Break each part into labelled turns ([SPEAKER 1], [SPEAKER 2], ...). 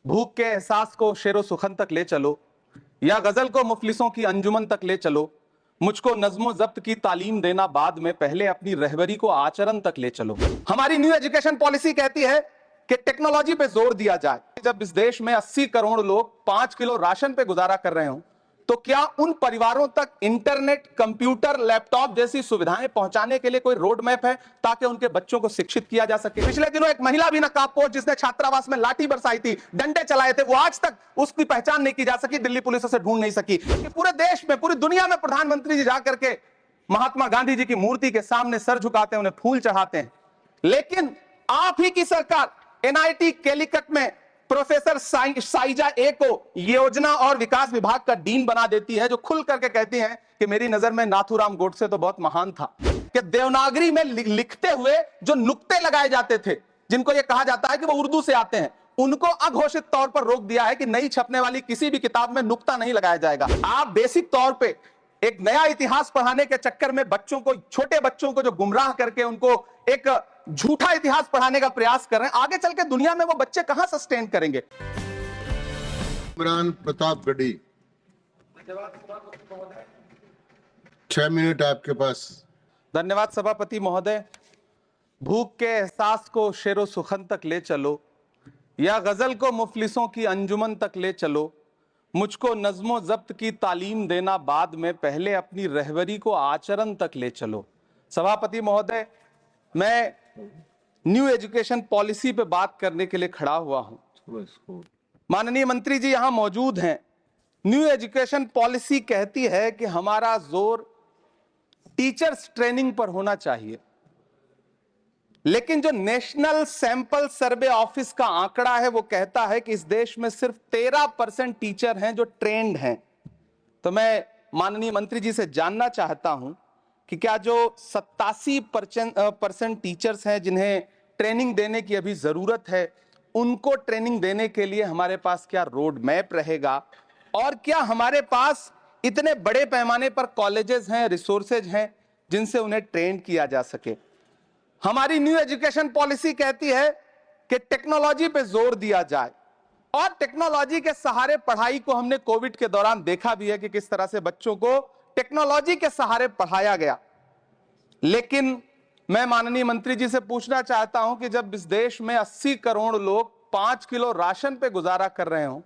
[SPEAKER 1] भूख के एहसास को शेरो सुखन तक ले चलो, या गजल को मुफलिसों की अंजुमन तक ले चलो। मुझको नज्मो जब्त की तालीम देना बाद में, पहले अपनी रहबरी को आचरण तक ले चलो। हमारी न्यू एजुकेशन पॉलिसी कहती है कि टेक्नोलॉजी पे जोर दिया जाए। जब इस देश में 80 करोड़ लोग 5 किलो राशन पे गुजारा कर रहे हो, तो क्या उन परिवारों तक इंटरनेट, कंप्यूटर, लैपटॉप जैसी सुविधाएं पहुंचाने के लिए कोई रोड मैप है ताकि उनके बच्चों को शिक्षित किया जा सके? पिछले दिनों एक महिला भी नकाबपोश जिसने छात्रावास में लाठी बरसाई थी, डंडे चलाए थे, वो आज तक उसकी पहचान नहीं की जा सकी, दिल्ली पुलिस उसे ढूंढ नहीं सकी। कि पूरे देश में, पूरी दुनिया में प्रधानमंत्री जी जाकर के महात्मा गांधी जी की मूर्ति के सामने सर झुकाते हैं, उन्हें फूल चढ़ाते हैं, लेकिन आप ही की सरकार एनआईटी कैलिकट में प्रोफेसर साइजा ए को योजना और विकास विभाग का डीन बना देती है, जो खुल करके कहती हैं कि मेरी नजर में नाथूराम गोडसे तो बहुत महान था। कि देवनागरी में लिखते हुए जो नुक्ते लगाए जाते थे, जिनको यह कहा जाता है कि वो उर्दू से आते हैं, उनको अघोषित तौर पर रोक दिया है कि नई छपने वाली किसी भी किताब में नुक्ता नहीं लगाया जाएगा। आप बेसिक तौर पे एक नया इतिहास पढ़ाने के चक्कर में बच्चों को, छोटे बच्चों को जो गुमराह करके उनको एक झूठा इतिहास पढ़ाने का प्रयास कर रहे हैं, आगे चल के दुनिया में वो बच्चे कहां सस्टेन करेंगे?
[SPEAKER 2] इमरान प्रतापगढ़ी, 6 मिनट आपके पास।
[SPEAKER 1] धन्यवाद सभापति महोदय। भूख के एहसास को शेरो सुखन तक ले चलो, या गजल को मुफलिसों की अंजुमन तक ले चलो। मुझको नज्मो जब्त की तालीम देना बाद में, पहले अपनी रहबरी को आचरण तक ले चलो। सभापति महोदय, मैं न्यू एजुकेशन पॉलिसी पे बात करने के लिए खड़ा हुआ हूं। माननीय मंत्री जी यहां मौजूद हैं। न्यू एजुकेशन पॉलिसी कहती है कि हमारा जोर टीचर्स ट्रेनिंग पर होना चाहिए, लेकिन जो नेशनल सैंपल सर्वे ऑफिस का आंकड़ा है वो कहता है कि इस देश में सिर्फ 13% टीचर हैं जो ट्रेंड हैं। तो मैं माननीय मंत्री जी से जानना चाहता हूं कि क्या जो 87% टीचर्स हैं जिन्हें ट्रेनिंग देने की अभी जरूरत है, उनको ट्रेनिंग देने के लिए हमारे पास क्या रोड मैप रहेगा, और क्या हमारे पास इतने बड़े पैमाने पर कॉलेजेस हैं, रिसोर्सेज हैं जिनसे उन्हें ट्रेन किया जा सके? हमारी न्यू एजुकेशन पॉलिसी कहती है कि टेक्नोलॉजी पे जोर दिया जाए, और टेक्नोलॉजी के सहारे पढ़ाई को हमने कोविड के दौरान देखा भी है कि किस तरह से बच्चों को टेक्नोलॉजी के सहारे पढ़ाया गया। लेकिन मैं माननीय मंत्री जी से पूछना चाहता हूं कि जब इस देश में 80 करोड़ लोग 5 किलो राशन पे गुजारा कर रहे हो,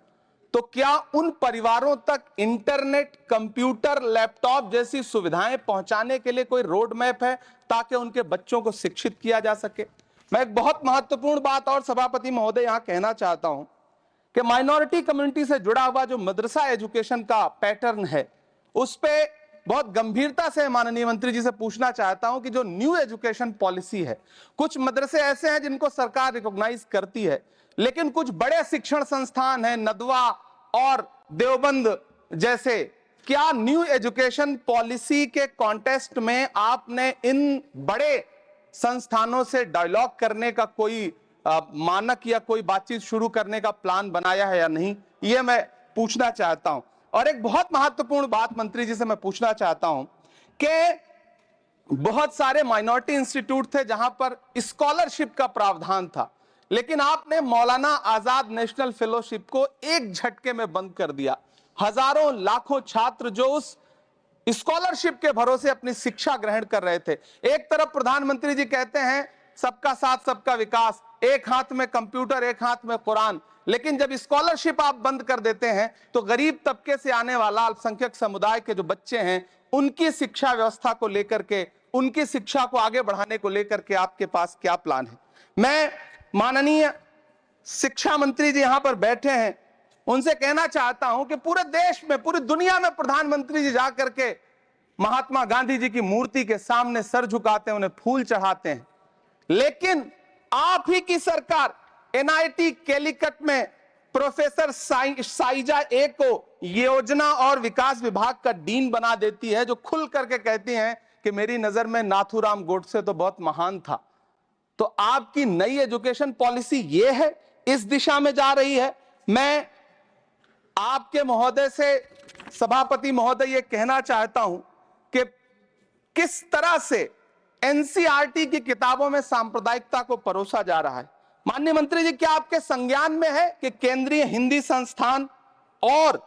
[SPEAKER 1] तो क्या उन परिवारों तक इंटरनेट, कंप्यूटर, लैपटॉप जैसी सुविधाएं पहुंचाने के लिए कोई रोड मैप है ताकि उनके बच्चों को शिक्षित किया जा सके? मैं एक बहुत महत्वपूर्ण बात और सभापति महोदय यहां कहना चाहता हूं कि माइनॉरिटी कम्युनिटी से जुड़ा हुआ जो मदरसा एजुकेशन का पैटर्न है, उस पे बहुत गंभीरता से माननीय मंत्री जी से पूछना चाहता हूं कि जो न्यू एजुकेशन पॉलिसी है, कुछ मदरसे ऐसे हैं जिनको सरकार रिकॉग्नाइज करती है, लेकिन कुछ बड़े शिक्षण संस्थान हैं, नदवा और देवबंद जैसे, क्या न्यू एजुकेशन पॉलिसी के कॉन्टेस्ट में आपने इन बड़े संस्थानों से डायलॉग करने का कोई मानक या कोई बातचीत शुरू करने का प्लान बनाया है या नहीं? ये मैं पूछना चाहता हूं। और एक बहुत महत्वपूर्ण बात मंत्री जी से मैं पूछना चाहता हूं कि बहुत सारे माइनॉरिटी इंस्टीट्यूट थे जहां पर स्कॉलरशिप का प्रावधान था, लेकिन आपने मौलाना आजाद नेशनल फेलोशिप को एक झटके में बंद कर दिया। हजारों लाखों छात्र जो उस स्कॉलरशिप के भरोसे अपनी शिक्षा ग्रहण कर रहे थे। एक तरफ प्रधानमंत्री जी कहते हैं सबका साथ सबका विकास, एक हाथ में कंप्यूटर एक हाथ में कुरान, लेकिन जब स्कॉलरशिप आप बंद कर देते हैं तो गरीब तबके से आने वाला अल्पसंख्यक समुदाय के जो बच्चे हैं, उनकी शिक्षा व्यवस्था को लेकर के, उनकी शिक्षा को आगे बढ़ाने को लेकर के आपके पास क्या प्लान है? मैं माननीय शिक्षा मंत्री जी यहां पर बैठे हैं, उनसे कहना चाहता हूं कि पूरे देश में, पूरी दुनिया में प्रधानमंत्री जी जाकर के महात्मा गांधी जी की मूर्ति के सामने सर झुकाते हैं, उन्हें फूल चढ़ाते हैं, लेकिन आप ही की सरकार एनआईटी कैलिकट में प्रोफेसर साइजा ए को योजना और विकास विभाग का डीन बना देती है, जो खुल करके कहती हैं कि मेरी नजर में नाथूराम गोडसे तो बहुत महान था। तो आपकी नई एजुकेशन पॉलिसी ये है, इस दिशा में जा रही है? मैं आपके महोदय से, सभापति महोदय, ये कहना चाहता हूं कि किस तरह से एनसीईआरटी की किताबों में सांप्रदायिकता को परोसा जा रहा है। माननीय मंत्री जी, क्या आपके संज्ञान में है कि केंद्रीय हिंदी संस्थान और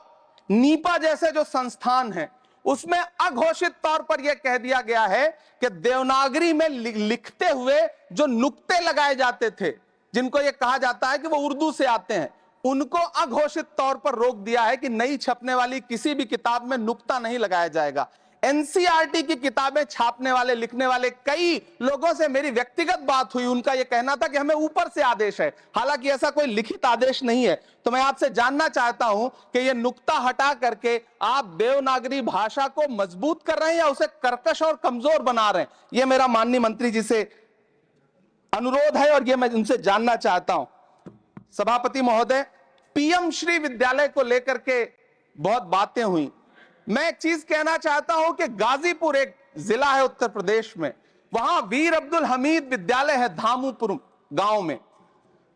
[SPEAKER 1] नीपा जैसे जो संस्थान हैं उसमें अघोषित तौर पर यह कह दिया गया है कि देवनागरी में लिखते हुए जो नुक्ते लगाए जाते थे, जिनको यह कहा जाता है कि वो उर्दू से आते हैं, उनको अघोषित तौर पर रोक दिया है कि नई छपने वाली किसी भी किताब में नुक्ता नहीं लगाया जाएगा। एनसीईआरटी की किताबें छापने वाले, लिखने वाले कई लोगों से मेरी व्यक्तिगत बात हुई, उनका यह कहना था कि हमें ऊपर से आदेश है, हालांकि ऐसा कोई लिखित आदेश नहीं है। तो मैं आपसे जानना चाहता हूं कि यह नुक्ता हटा करके आप देवनागरी भाषा को मजबूत कर रहे हैं या उसे कर्कश और कमजोर बना रहे हैं? यह मेरा माननीय मंत्री जी से अनुरोध है और यह मैं उनसे जानना चाहता हूं। सभापति महोदय, पीएम श्री विद्यालय को लेकर के बहुत बातें हुई। मैं एक चीज कहना चाहता हूं कि गाजीपुर एक जिला है उत्तर प्रदेश में, वहां वीर अब्दुल हमीद विद्यालय है धामूपुर गांव में।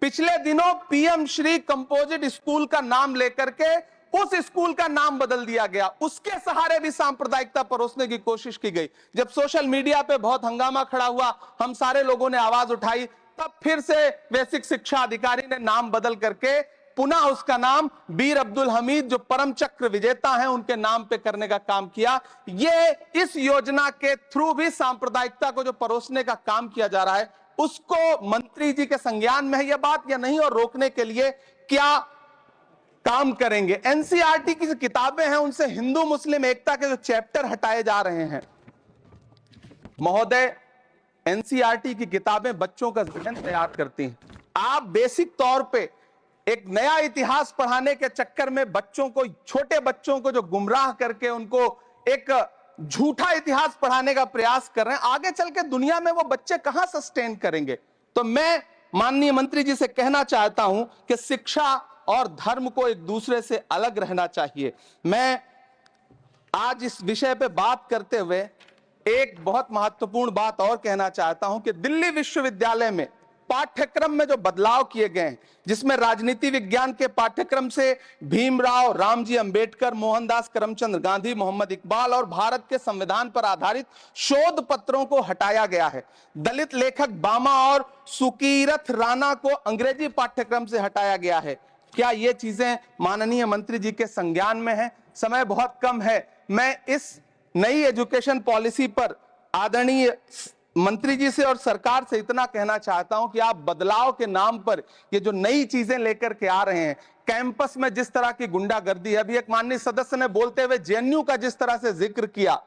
[SPEAKER 1] पिछले दिनों पीएम श्री कंपोजिट स्कूल का नाम लेकर के उस स्कूल का नाम बदल दिया गया, उसके सहारे भी सांप्रदायिकता परोसने की कोशिश की गई। जब सोशल मीडिया पे बहुत हंगामा खड़ा हुआ, हम सारे लोगों ने आवाज उठाई, तब फिर से बेसिक शिक्षा अधिकारी ने नाम बदल करके पुनः उसका नाम वीर अब्दुल हमीद, जो परम चक्र विजेता हैं, उनके नाम पे करने का काम किया। ये इस योजना के थ्रू भी सांप्रदायिकता को जो परोसने का काम किया जा रहा है, उसको मंत्री जी के संज्ञान में है यह बात या नहीं, और रोकने के लिए क्या काम करेंगे? एनसीईआरटी की जो किताबें हैं उनसे हिंदू मुस्लिम एकता के जो चैप्टर हटाए जा रहे हैं। महोदय, एनसीईआरटी की किताबें बच्चों का ज़हन तैयार करती हैं। आप बेसिक तौर पे एक नया इतिहास पढ़ाने के चक्कर में बच्चों को, छोटे बच्चों को जो गुमराह करके उनको एक झूठा इतिहास पढ़ाने का प्रयास कर रहे हैं, आगे चल के दुनिया में वो बच्चे कहां सस्टेन करेंगे? तो मैं माननीय मंत्री जी से कहना चाहता हूं कि शिक्षा और धर्म को एक दूसरे से अलग रहना चाहिए। मैं आज इस विषय पे बात करते हुए एक बहुत महत्वपूर्ण बात और कहना चाहता हूं कि दिल्ली विश्वविद्यालय में पाठ्यक्रम में जो बदलाव किए गए हैं, जिसमें राजनीति विज्ञान के पाठ्यक्रम से भीमराव, रामजी अंबेडकर, मोहनदास करमचंद गांधी, मोहम्मद इकबाल और भारत के संविधान पर आधारित शोध पत्रों को हटाया गया है। दलित लेखक बामा और सुकीरथ राणा को अंग्रेजी पाठ्यक्रम से हटाया गया है। क्या ये चीजें माननीय मंत्री जी के संज्ञान में है? समय बहुत कम है। मैं इस नई एजुकेशन पॉलिसी पर आदरणीय मंत्री जी से और सरकार से इतना कहना चाहता हूं कि आप बदलाव के नाम पर ये जो नई चीजें लेकर के आ रहे हैं, कैंपस में जिस तरह की गुंडागर्दी है, अभी एक माननीय सदस्य ने बोलते हुए जेएनयू का जिस तरह से जिक्र किया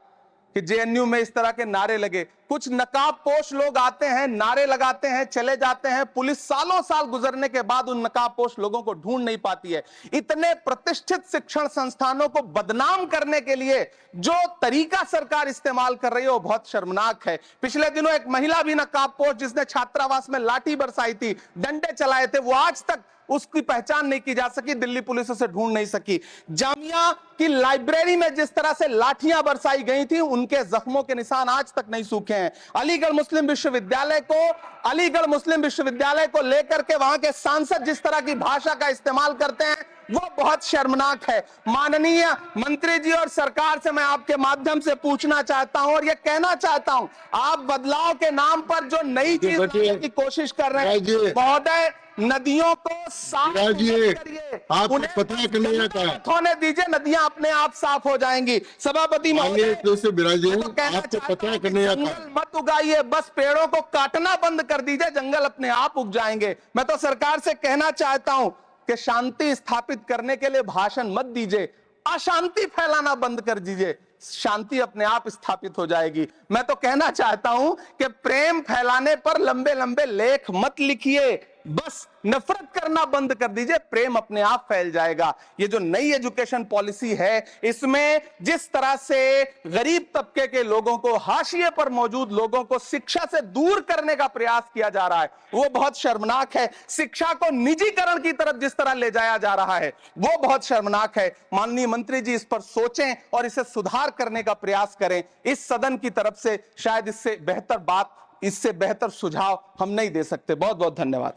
[SPEAKER 1] कि जेएनयू में इस तरह के नारे लगे, कुछ नकाबपोश लोग आते हैं, नारे लगाते हैं, चले जाते हैं, पुलिस सालों साल गुजरने के बाद उन नकाबपोश लोगों को ढूंढ नहीं पाती है। इतने प्रतिष्ठित शिक्षण संस्थानों को बदनाम करने के लिए जो तरीका सरकार इस्तेमाल कर रही है वो बहुत शर्मनाक है। पिछले दिनों एक महिला भी नकाबपोश, जिसने छात्रावास में लाठी बरसाई थी, डंडे चलाए थे, वो आज तक उसकी पहचान नहीं की जा सकी, दिल्ली पुलिस उसे ढूंढ नहीं सकी। जामिया की लाइब्रेरी में जिस तरह से लाठियां बरसाई गई थी, उनके जख्मों के निशान आज तक नहीं सूखे हैं। अलीगढ़ मुस्लिम विश्वविद्यालय को लेकर के वहां के सांसद जिस तरह की भाषा का इस्तेमाल करते हैं, वो बहुत शर्मनाक है। माननीय मंत्री जी और सरकार से मैं आपके माध्यम से पूछना चाहता हूं और ये कहना चाहता हूं, आप बदलाव के नाम पर जो नई चीज लाने की कोशिश कर रहे हैं, महोदय, नदियों को साफ करिए,
[SPEAKER 2] आपको पता है कि नहीं आता?
[SPEAKER 1] होने दीजिए, नदियां अपने आप साफ हो जाएंगी। सभापति महोदय,
[SPEAKER 2] आपको पता है कि नहीं आता?
[SPEAKER 1] जंगल मत उगाइए, बस पेड़ों को काटना बंद कर दीजिए, जंगल अपने आप उग जाएंगे। मैं तो सरकार से कहना चाहता हूं कि शांति स्थापित करने के लिए भाषण मत दीजिए, अशांति फैलाना बंद कर दीजिए, शांति अपने आप स्थापित हो जाएगी। मैं तो कहना चाहता हूं कि प्रेम फैलाने पर लंबे लंबे लेख मत लिखिए, बस नफरत करना बंद कर दीजिए, प्रेम अपने आप फैल जाएगा। ये जो नई एजुकेशन पॉलिसी है, इसमें जिस तरह से गरीब तबके के लोगों को, हाशिए पर मौजूद लोगों को शिक्षा से दूर करने का प्रयास किया जा रहा है, वो बहुत शर्मनाक है। शिक्षा को निजीकरण की तरफ जिस तरह ले जाया जा रहा है, वो बहुत शर्मनाक है। माननीय मंत्री जी इस पर सोचें और इसे सुधार करने का प्रयास करें। इस सदन की तरफ से शायद इससे बेहतर बात, इससे बेहतर सुझाव हम नहीं दे सकते। बहुत बहुत धन्यवाद।